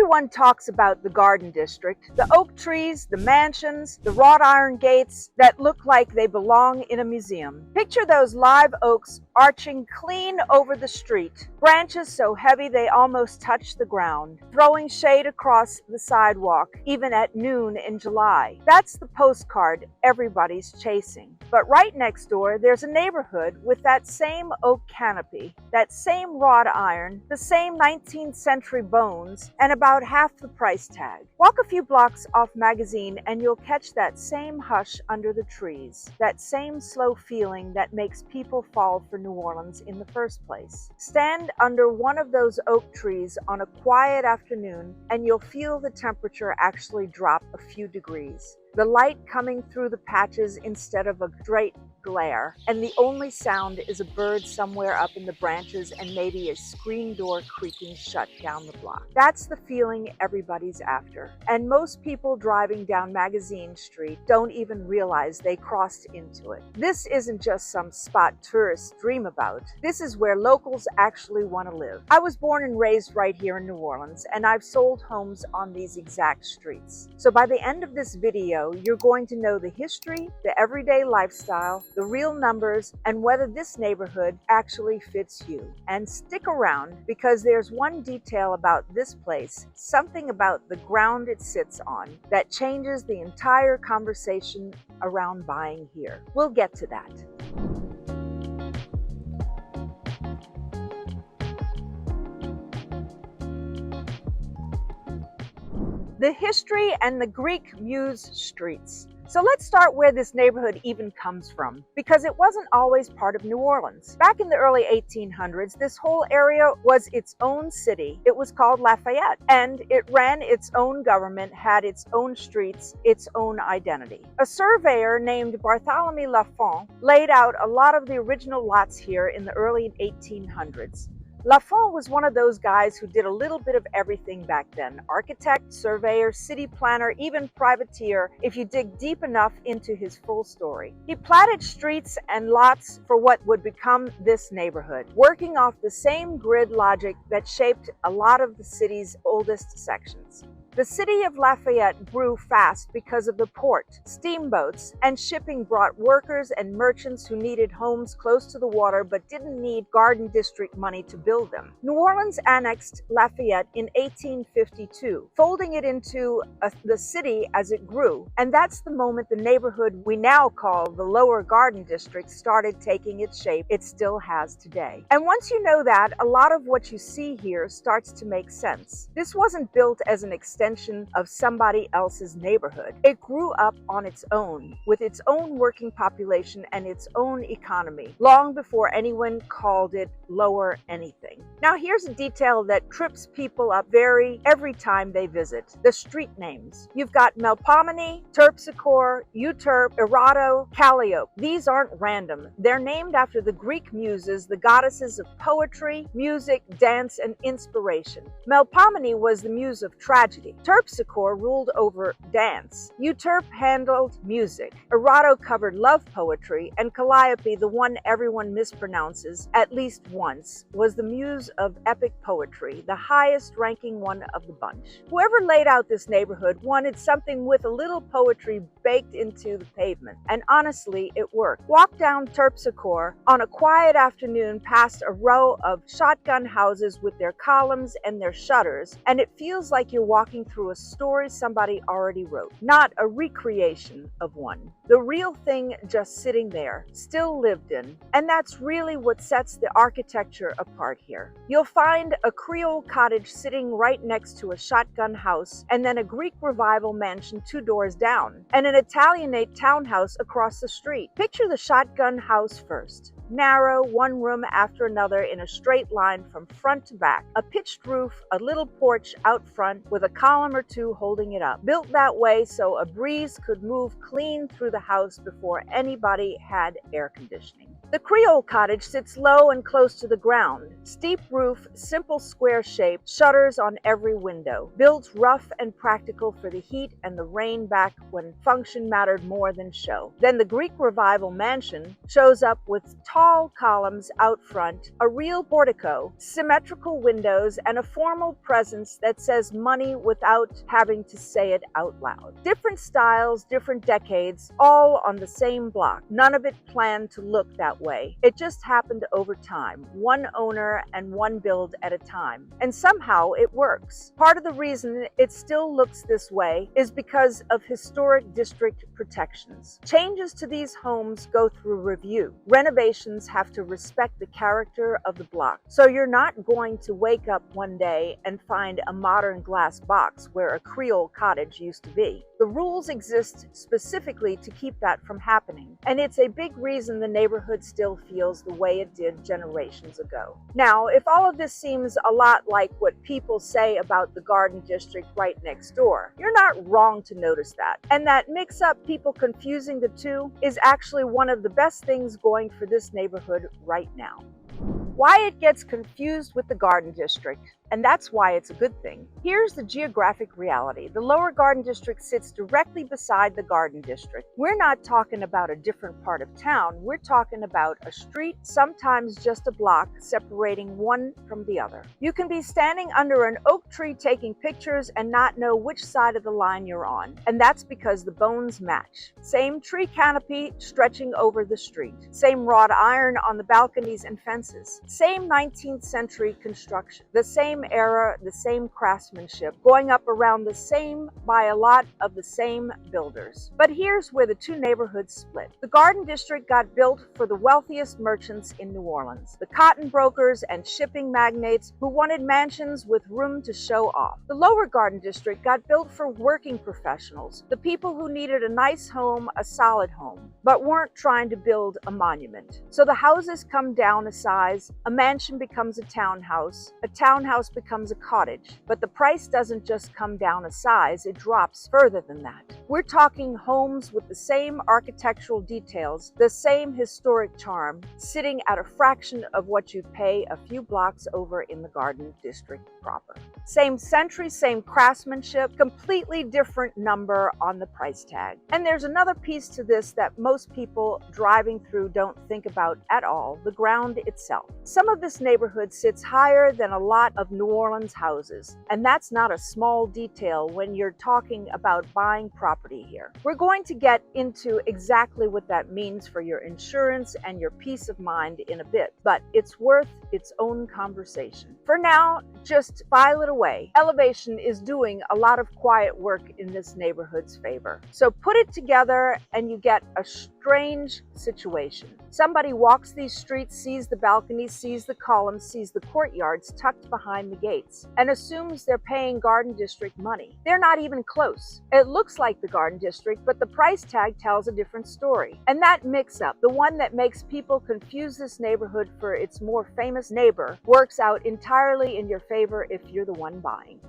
Everyone talks about the Garden District, the oak trees, the mansions, the wrought iron gates that look like they belong in a museum. Picture those live oaks arching clean over the street, branches so heavy they almost touch the ground, throwing shade across the sidewalk, even at noon in July. That's the postcard everybody's chasing. But right next door, there's a neighborhood with that same oak canopy, that same wrought iron, the same 19th century bones, and about half the price tag. Walk a few blocks off Magazine and you'll catch that same hush under the trees, that same slow feeling that makes people fall for New Orleans in the first place. Stand under one of those oak trees on a quiet afternoon and you'll feel the temperature actually drop a few degrees. The light coming through the patches instead of a straight glare, and the only sound is a bird somewhere up in the branches and maybe a screen door creaking shut down the block. That's the feeling everybody's after, and most people driving down Magazine Street don't even realize they crossed into it. This isn't just some spot tourists dream about. This is where locals actually want to live. I was born and raised right here in New Orleans, and I've sold homes on these exact streets. So by the end of this video, you're going to know the history, the everyday lifestyle, the real numbers, and whether this neighborhood actually fits you. And stick around, because there's one detail about this place, something about the ground it sits on, that changes the entire conversation around buying here. We'll get to that. The history and the Greek Muse streets. So let's start where this neighborhood even comes from, because it wasn't always part of New Orleans. Back in the early 1800s, this whole area was its own city. It was called Lafayette, and it ran its own government, had its own streets, its own identity. A surveyor named Bartholomew Lafont laid out a lot of the original lots here in the early 1800s. Lafont was one of those guys who did a little bit of everything back then. Architect, surveyor, city planner, even privateer, if you dig deep enough into his full story. He platted streets and lots for what would become this neighborhood, working off the same grid logic that shaped a lot of the city's oldest sections. The city of Lafayette grew fast because of the port. Steamboats and shipping brought workers and merchants who needed homes close to the water but didn't need Garden District money to build them. New Orleans annexed Lafayette in 1852, folding it into the city as it grew. And that's the moment the neighborhood we now call the Lower Garden District started taking its shape it still has today. And once you know that, a lot of what you see here starts to make sense. This wasn't built as an extension of somebody else's neighborhood. It grew up on its own, with its own working population and its own economy, long before anyone called it Lower anything. Now here's a detail that trips people up every time they visit: the street names. You've got Melpomene, Terpsichore, Euterpe, Erato, Calliope. These aren't random. They're named after the Greek muses, the goddesses of poetry, music, dance, and inspiration. Melpomene was the muse of tragedy. Terpsichore ruled over dance. Euterpe handled music. Erato covered love poetry, and Calliope, the one everyone mispronounces at least once, was the muse of epic poetry, the highest ranking one of the bunch. Whoever laid out this neighborhood wanted something with a little poetry baked into the pavement, and honestly, it worked. Walk down Terpsichore on a quiet afternoon past a row of shotgun houses with their columns and their shutters, and it feels like you're walking through a story somebody already wrote, not a recreation of one. The real thing just sitting there, still lived in. And that's really what sets the architecture apart here. You'll find a Creole cottage sitting right next to a shotgun house, and then a Greek Revival mansion 2 doors down, and an Italianate townhouse across the street. Picture the shotgun house first. Narrow, one room after another in a straight line from front to back. A pitched roof, a little porch out front with a column or two holding it up. Built that way so a breeze could move clean through the house before anybody had air conditioning. The Creole cottage sits low and close to the ground. Steep roof, simple square shape, shutters on every window. Built rough and practical for the heat and the rain back when function mattered more than show. Then the Greek Revival mansion shows up with tall columns out front, a real portico, symmetrical windows, and a formal presence that says money without having to say it out loud. Different styles, different decades, all on the same block. None of it planned to look that way. It just happened over time, one owner and one build at a time. And somehow it works. Part of the reason it still looks this way is because of historic district protections. Changes to these homes go through review. Renovations have to respect the character of the block. So you're not going to wake up one day and find a modern glass box where a Creole cottage used to be. The rules exist specifically to keep that from happening. And it's a big reason the neighborhood still feels the way it did generations ago. Now, if all of this seems a lot like what people say about the Garden District right next door, you're not wrong to notice that. And that mix-up, people confusing the two, is actually one of the best things going for this neighborhood right now. Why it gets confused with the Garden District, and that's why it's a good thing. Here's the geographic reality. The Lower Garden District sits directly beside the Garden District. We're not talking about a different part of town. We're talking about a street, sometimes just a block, separating one from the other. You can be standing under an oak tree taking pictures and not know which side of the line you're on, and that's because the bones match. Same tree canopy stretching over the street. Same wrought iron on the balconies and fences. Same 19th century construction. The same era, the same craftsmanship, going up around the same by a lot of the same builders. But here's where the two neighborhoods split. The Garden District got built for the wealthiest merchants in New Orleans, the cotton brokers and shipping magnates who wanted mansions with room to show off. The Lower Garden District got built for working professionals, the people who needed a nice home, a solid home, but weren't trying to build a monument. So the houses come down a size, a mansion becomes a townhouse becomes a cottage. But the price doesn't just come down a size, it drops further than that. We're talking homes with the same architectural details, the same historic charm, sitting at a fraction of what you'd pay a few blocks over in the Garden District proper. Same century, same craftsmanship, completely different number on the price tag. And there's another piece to this that most people driving through don't think about at all: the ground itself. Some of this neighborhood sits higher than a lot of New Orleans houses, and that's not a small detail when you're talking about buying property here. We're going to get into exactly what that means for your insurance and your peace of mind in a bit, but it's worth its own conversation. For now, just file it away. Elevation is doing a lot of quiet work in this neighborhood's favor. So put it together and you get a strange situation. Somebody walks these streets, sees the balconies, sees the columns, sees the courtyards tucked behind the gates, and assumes they're paying Garden District money. They're not even close. It looks like the Garden District, but the price tag tells a different story. And that mix-up, the one that makes people confuse this neighborhood for its more famous neighbor, works out entirely in your favor if you're the one buying.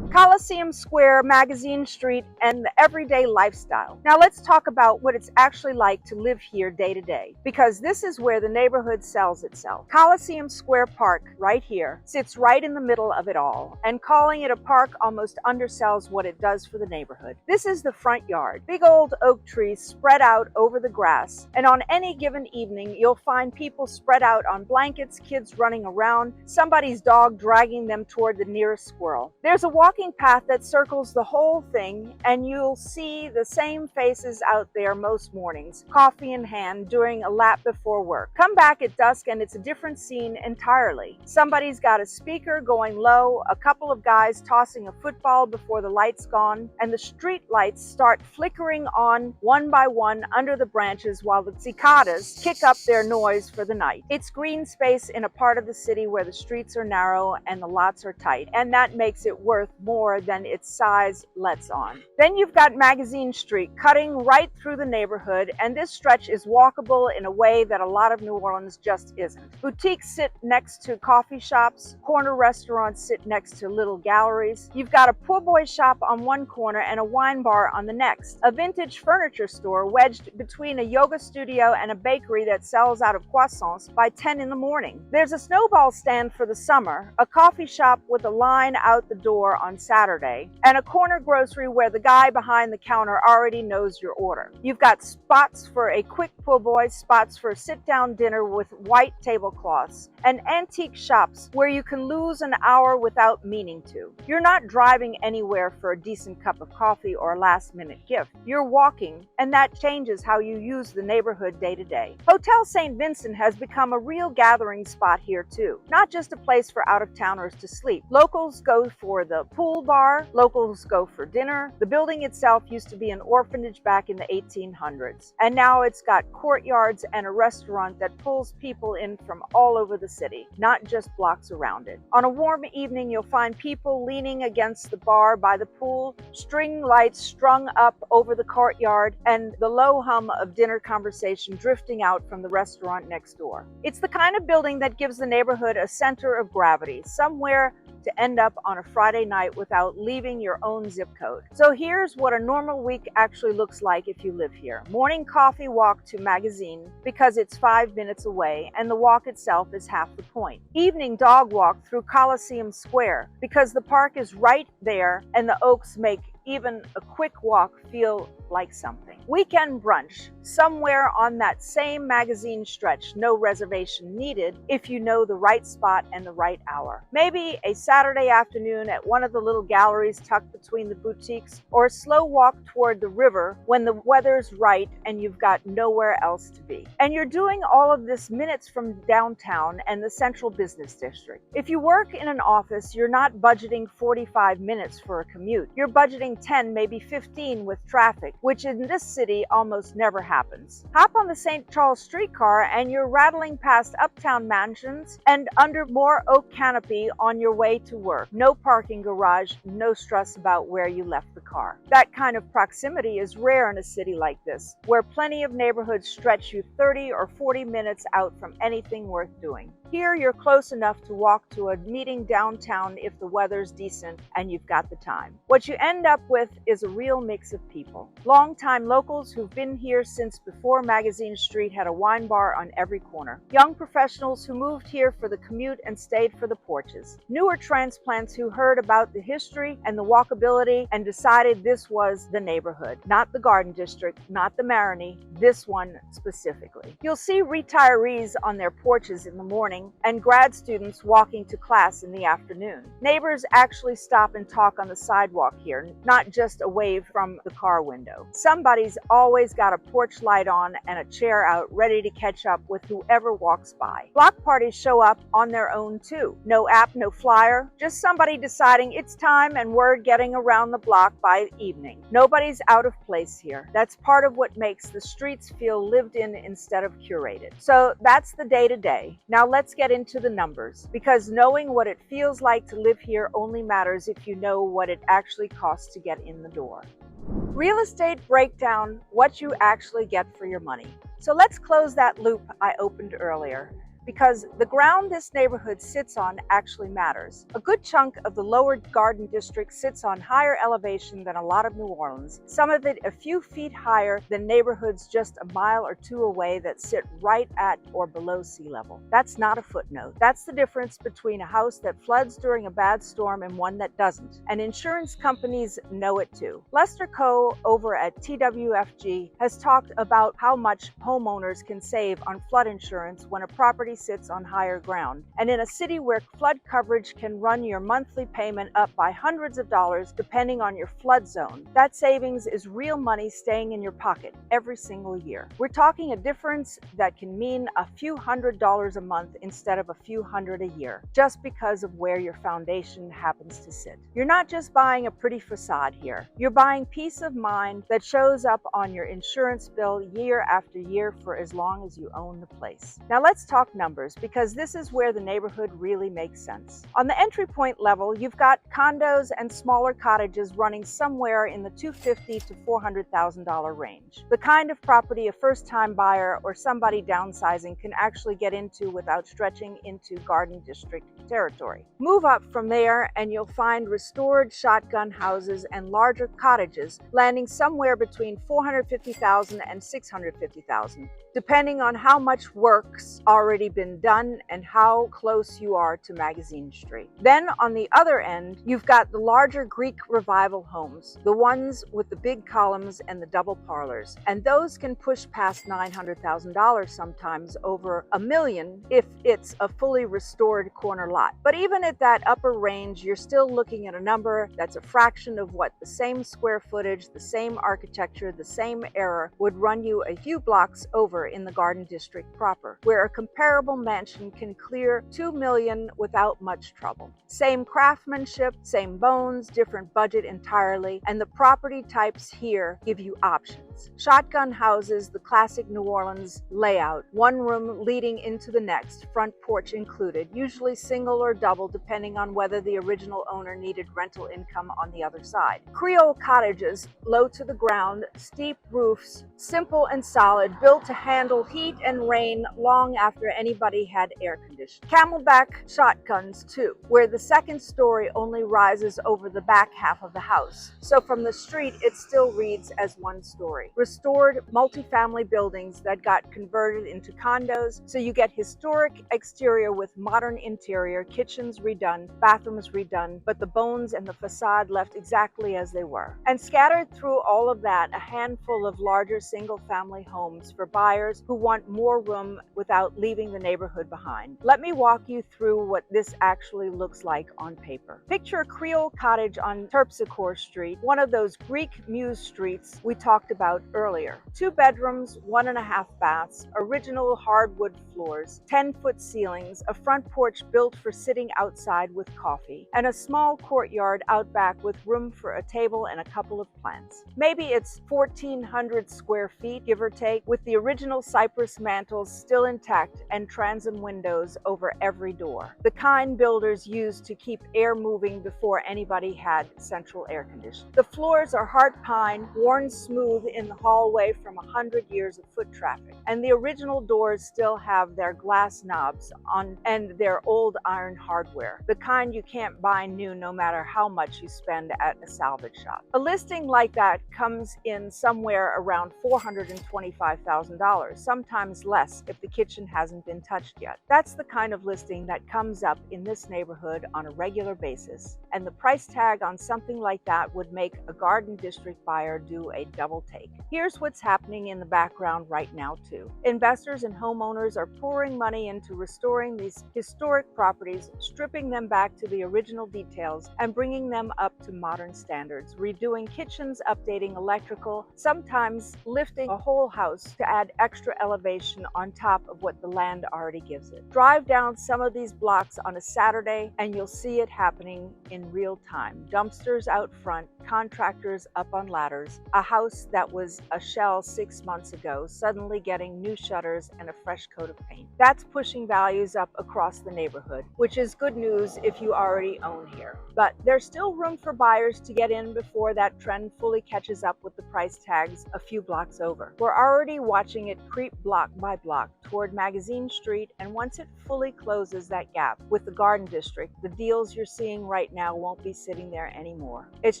Coliseum Square, Magazine Street, and the everyday lifestyle. Now let's talk about what it's actually like to live here day to day, because this is where the neighborhood sells itself. Coliseum Square Park, right here, sits right in the middle of it all, and calling it a park almost undersells what it does for the neighborhood. This is the front yard. Big old oak trees spread out over the grass, and on any given evening, you'll find people spread out on blankets, kids running around, somebody's dog dragging them toward the nearest squirrel. There's a walking path that circles the whole thing, and you'll see the same faces out there most mornings, coffee in hand, doing a lap before work. Come back at dusk and it's a different scene entirely. Somebody's got a speaker going low, a couple of guys tossing a football before the light's gone, and the street lights start flickering on one by one under the branches while the cicadas kick up their noise for the night. It's green space in a part of the city where the streets are narrow and the lots are tight, and that makes it worth more more than its size lets on. Then you've got Magazine Street cutting right through the neighborhood, and this stretch is walkable in a way that a lot of New Orleans just isn't. Boutiques sit next to coffee shops, corner restaurants sit next to little galleries. You've got a poor boy shop on one corner and a wine bar on the next, a vintage furniture store wedged between a yoga studio and a bakery that sells out of croissants by 10 in the morning. There's a snowball stand for the summer, a coffee shop with a line out the door on Saturday, and a corner grocery where the guy behind the counter already knows your order. You've got spots for a quick pool boy, spots for sit-down dinner with white tablecloths, and antique shops where you can lose an hour without meaning to. You're not driving anywhere for a decent cup of coffee or a last-minute gift. You're walking, and that changes how you use the neighborhood day to day. Hotel St. Vincent has become a real gathering spot here too, not just a place for out-of-towners to sleep. Locals go for the pool bar, locals go for dinner. The building itself used to be an orphanage back in the 1800s, and now it's got courtyards and a restaurant that pulls people in from all over the city, not just blocks around it. On a warm evening, you'll find people leaning against the bar by the pool, string lights strung up over the courtyard, and the low hum of dinner conversation drifting out from the restaurant next door. It's the kind of building that gives the neighborhood a center of gravity, somewhere to end up on a Friday night without leaving your own zip code. So here's what a normal week actually looks like if you live here. Morning coffee walk to Magazine because it's 5 minutes away and the walk itself is half the point. Evening dog walk through Coliseum Square because the park is right there and the oaks make even a quick walk feel like something. Weekend brunch, somewhere on that same Magazine stretch, no reservation needed if you know the right spot and the right hour. Maybe a Saturday afternoon at one of the little galleries tucked between the boutiques, or a slow walk toward the river when the weather's right and you've got nowhere else to be. And you're doing all of this minutes from downtown and the central business district. If you work in an office, you're not budgeting 45 minutes for a commute. You're budgeting 10, maybe 15 with traffic, which in this city almost never happens. Hop on the St. Charles streetcar and you're rattling past uptown mansions and under more oak canopy on your way to work. No parking garage, no stress about where you left the car. That kind of proximity is rare in a city like this, where plenty of neighborhoods stretch you 30 or 40 minutes out from anything worth doing. Here, you're close enough to walk to a meeting downtown if the weather's decent and you've got the time. What you end up with is a real mix of people. Longtime locals who've been here since before Magazine Street had a wine bar on every corner. Young professionals who moved here for the commute and stayed for the porches. Newer transplants who heard about the history and the walkability and decided this was the neighborhood. Not the Garden District, not the Marigny, this one specifically. You'll see retirees on their porches in the morning and grad students walking to class in the afternoon. Neighbors actually stop and talk on the sidewalk here, not just a wave from the car window. Somebody's always got a porch light on and a chair out ready to catch up with whoever walks by. Block parties show up on their own too. No app, no flyer, just somebody deciding it's time and word getting around the block by evening. Nobody's out of place here. That's part of what makes the streets feel lived in instead of curated. So that's the day-to-day. Now let's get into the numbers, because knowing what it feels like to live here only matters if you know what it actually costs to get in the door. Real estate breakdown, what you actually get for your money. So let's close that loop I opened earlier, because the ground this neighborhood sits on actually matters. A good chunk of the lower Garden District sits on higher elevation than a lot of New Orleans, some of it a few feet higher than neighborhoods just a mile or two away that sit right at or below sea level. That's not a footnote. That's the difference between a house that floods during a bad storm and one that doesn't. And insurance companies know it too. Lester Coe over at TWFG has talked about how much homeowners can save on flood insurance when a property sits on higher ground. And in a city where flood coverage can run your monthly payment up by hundreds of dollars depending on your flood zone, that savings is real money staying in your pocket every single year. We're talking a difference that can mean a few $100s a month instead of a few hundred a year, just because of where your foundation happens to sit. You're not just buying a pretty facade here. You're buying peace of mind that shows up on your insurance bill year after year for as long as you own the place. Now let's talk numbers. numbers because this is where the neighborhood really makes sense. On the entry point level, you've got condos and smaller cottages running somewhere in the $250,000 to $400,000 range. The kind of property a first-time buyer or somebody downsizing can actually get into without stretching into Garden District territory. Move up from there and you'll find restored shotgun houses and larger cottages landing somewhere between $450,000 and $650,000, depending on how much work's already been done and how close you are to Magazine Street. Then on the other end, you've got the larger Greek Revival homes, the ones with the big columns and the double parlors, and those can push past $900,000 sometimes, over $1 million if it's a fully restored corner lot. But even at that upper range, you're still looking at a number that's a fraction of what the same square footage, the same architecture, the same era would run you a few blocks over in the Garden District proper, where a comparable mansion can clear $2 million without much trouble. Same craftsmanship, same bones, different budget entirely, and the property types here give you options. Shotgun houses, the classic New Orleans layout, one room leading into the next, front porch included, usually single or double depending on whether the original owner needed rental income on the other side. Creole cottages, low to the ground, steep roofs, simple and solid, built to handle heat and rain long after anybody had air conditioning. Camelback shotguns too, where the second story only rises over the back half of the house. So from the street, it still reads as one story. Restored multifamily buildings that got converted into condos, so you get historic exterior with modern interior, kitchens redone, bathrooms redone, but the bones and the facade left exactly as they were. And scattered through all of that, a handful of larger single-family homes for buyers who want more room without leaving the neighborhood behind. Let me walk you through what this actually looks like on paper. Picture a Creole cottage on Terpsichore Street, one of those Greek muse streets we talked about earlier. 2 bedrooms, 1.5 baths, original hardwood floors, 10-foot ceilings, a front porch built for sitting outside with coffee, and a small courtyard out back with room for a table and a couple of plants. Maybe it's 1,400 square feet, give or take, with the original cypress mantles still intact and transom windows over every door, the kind builders used to keep air moving before anybody had central air conditioning. The floors are hard pine, worn smooth in the hallway from 100 years of foot traffic, and the original doors still have their glass knobs on and their old iron hardware, the kind you can't buy new no matter how much you spend at a salvage shop. A listing like that comes in somewhere around $425,000, sometimes less if the kitchen hasn't been touched yet. That's the kind of listing that comes up in this neighborhood on a regular basis, and the price tag on something like that would make a Garden District buyer do a double take. Here's what's happening in the background right now too. Investors and homeowners are pouring money into restoring these historic properties, stripping them back to the original details and bringing them up to modern standards, redoing kitchens, updating electrical, sometimes lifting a whole house to add extra elevation on top of what the land already gives it. Drive down some of these blocks on a Saturday and you'll see it happening in real time. Dumpsters out front, contractors up on ladders, a house that was a shell 6 months ago suddenly getting new shutters and a fresh coat of paint. That's pushing values up across the neighborhood, which is good news if you already own here. But there's still room for buyers to get in before that trend fully catches up with the price tags a few blocks over. We're already watching it creep block by block toward Magazine Street, and once it fully closes that gap with the Garden District, the deals you're seeing right now won't be sitting there anymore. It's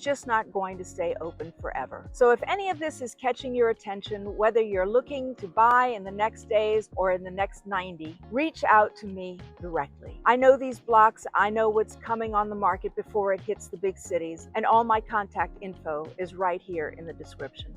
just not going to stay open forever. So if any of this is catching your attention, whether you're looking to buy in the next days or in the next 90, reach out to me directly. I know these blocks, I know what's coming on the market before it hits the big cities, and all my contact info is right here in the description.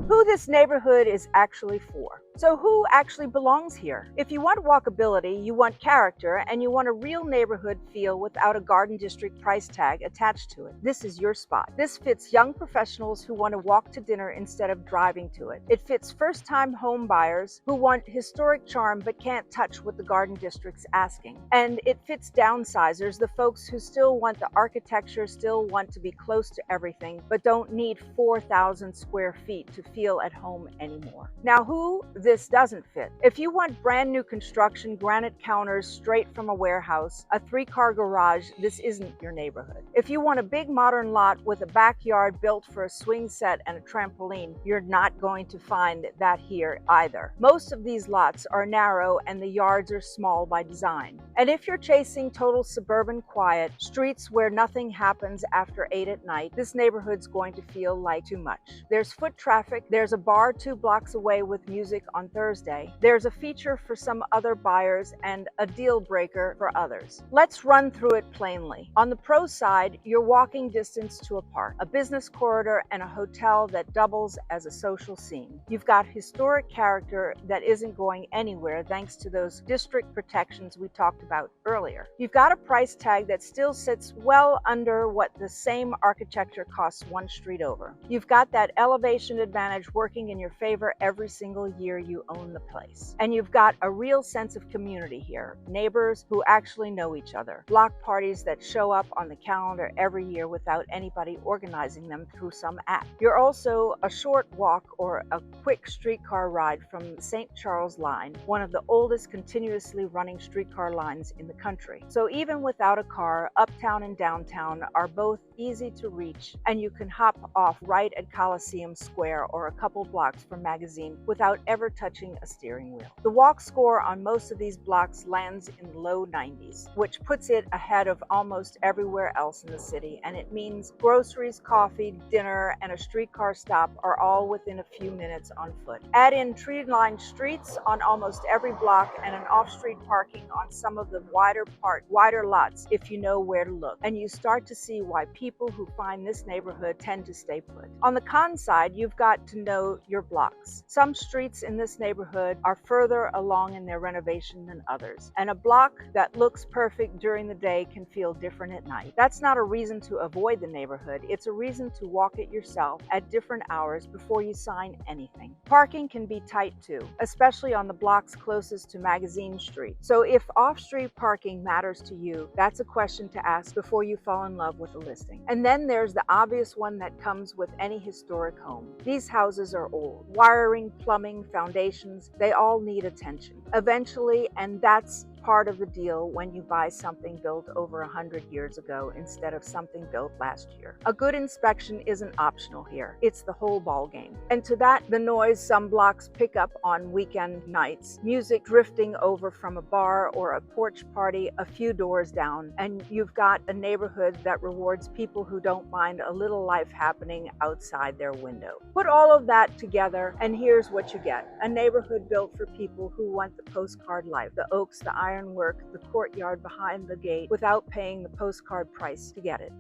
Who this neighborhood is actually for. So who actually belongs here? If you want walkability, you want character, and you want a real neighborhood feel without a Garden District price tag attached to it, this is your spot. This fits young professionals who want to walk to dinner instead of driving to it. It fits first-time home buyers who want historic charm but can't touch what the Garden District's asking. And it fits downsizers, the folks who still want the architecture, still want to be close to everything, but don't need 4,000 square feet to feel at home anymore. Now, who this doesn't fit? If you want brand new construction, granite counters straight from a warehouse, a 3-car garage, this isn't your neighborhood. If you want a big modern lot with a backyard built for a swing set and a trampoline, you're not going to find that here either. Most of these lots are narrow and the yards are small by design. And if you're chasing total suburban quiet, streets where nothing happens after 8 at night, this neighborhood's going to feel like too much. There's foot traffic, there's a bar 2 blocks away with music on Thursday, there's a feature for some other buyers and a deal breaker for others. Let's run through it plainly. On the pro side, you're walking distance to a park, a business corridor, and a hotel that doubles as a social scene. You've got historic character that isn't going anywhere thanks to those district protections we talked about earlier. You've got a price tag that still sits well under what the same architecture costs one street over. You've got that elevation advantage working in your favor every single year you own the place. And you've got a real sense of community here, neighbors who actually know each other, block parties that show up on the calendar every year without anybody organizing them through some app. You're also a short walk or a quick streetcar ride from the St. Charles Line, one of the oldest continuously running streetcar lines in the country. So even without a car, uptown and downtown are both easy to reach, and you can hop off right at Coliseum Square or a couple blocks from Magazine without ever touching a steering wheel. The walk score on most of these blocks lands in the low 90s, which puts it ahead of almost everywhere else in the city, and it means groceries, coffee, dinner, and a streetcar stop are all within a few minutes on foot. Add in tree-lined streets on almost every block and an off-street parking on some of the wider lots if you know where to look, and you start to see why people who find this neighborhood tend to stay put. On the con side, you've got to know your blocks. Some streets in this neighborhood are further along in their renovation than others, and a block that looks perfect during the day can feel different at night. That's not a reason to avoid the neighborhood, it's a reason to walk it yourself at different hours before you sign anything. Parking can be tight too, especially on the blocks closest to Magazine Street. So if off-street parking matters to you, that's a question to ask before you fall in love with a listing. And then there's the obvious one that comes with any historic home. These houses are old. Wiring, plumbing, foundations, they all need attention. Eventually, and that's part of the deal when you buy something built over 100 years ago instead of something built last year. A good inspection isn't optional here. It's the whole ball game. And to that, the noise some blocks pick up on weekend nights, music drifting over from a bar or a porch party a few doors down, and you've got a neighborhood that rewards people who don't mind a little life happening outside their window. Put all of that together, and here's what you get. A neighborhood built for people who want the postcard life, the oaks, the ironwork, the courtyard behind the gate, without paying the postcard price to get it.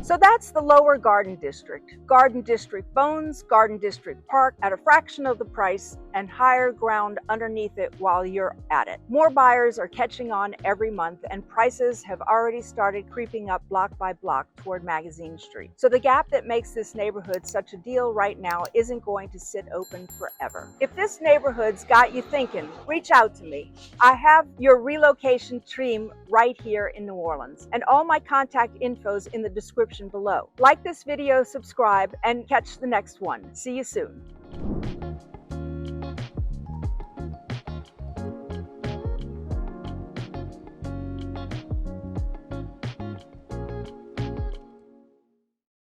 So that's the lower Garden District. Garden District Bones, Garden District Park at a fraction of the price and higher ground underneath it while you're at it. More buyers are catching on every month and prices have already started creeping up block by block toward Magazine Street. So the gap that makes this neighborhood such a deal right now isn't going to sit open forever. If this neighborhood's got you thinking, reach out to me. I have your relocation team right here in New Orleans, and all my contact info's in the description below. Like this video, subscribe, and catch the next one. See you soon.